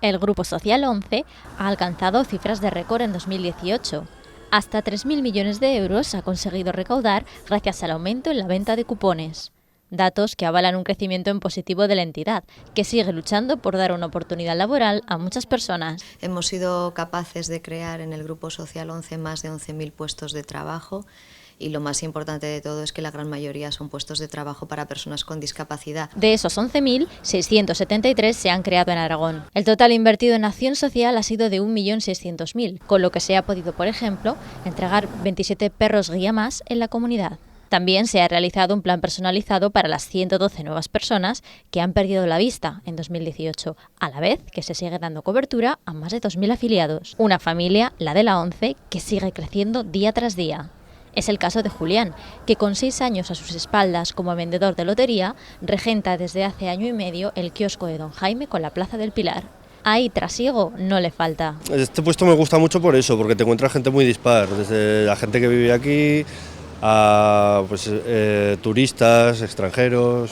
El Grupo Social 11 ha alcanzado cifras de récord en 2018. Hasta 3.000 millones de euros ha conseguido recaudar gracias al aumento en la venta de cupones. Datos que avalan un crecimiento en positivo de la entidad, que sigue luchando por dar una oportunidad laboral a muchas personas. Hemos sido capaces de crear en el Grupo Social 11 más de 11.000 puestos de trabajo. Y lo más importante de todo es que la gran mayoría son puestos de trabajo para personas con discapacidad. De esos 11.000, 673 se han creado en Aragón. El total invertido en acción social ha sido de 1.600.000, con lo que se ha podido, por ejemplo, entregar 27 perros guía más en la comunidad. También se ha realizado un plan personalizado para las 112 nuevas personas que han perdido la vista en 2018, a la vez que se sigue dando cobertura a más de 2.000 afiliados. Una familia, la de la 11, que sigue creciendo día tras día. Es el caso de Julián, que con 6 años a sus espaldas como vendedor de lotería, regenta desde hace año y medio el kiosco de Don Jaime con la Plaza del Pilar. Ahí trasiego no le falta. Este puesto me gusta mucho por eso, porque te encuentras gente muy dispar, desde la gente que vive aquí a turistas, extranjeros.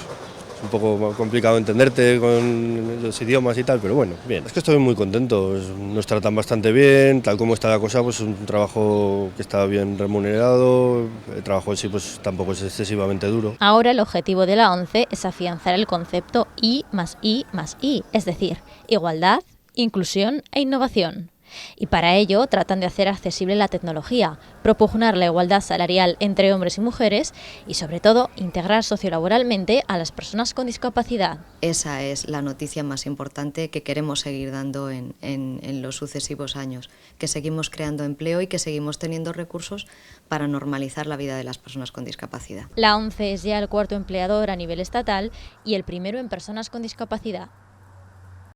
Es un poco complicado entenderte con los idiomas y tal, pero bueno, bien. Es que estoy muy contento, nos tratan bastante bien, tal como está la cosa, pues es un trabajo que está bien remunerado, el trabajo en sí pues tampoco es excesivamente duro. Ahora el objetivo de la 11 es afianzar el concepto I+I+I, es decir, igualdad, inclusión e innovación. Y para ello tratan de hacer accesible la tecnología, propugnar la igualdad salarial entre hombres y mujeres y, sobre todo, integrar sociolaboralmente a las personas con discapacidad. Esa es la noticia más importante que queremos seguir dando en los sucesivos años, que seguimos creando empleo y que seguimos teniendo recursos para normalizar la vida de las personas con discapacidad. La 11 es ya el cuarto empleador a nivel estatal y el primero en personas con discapacidad.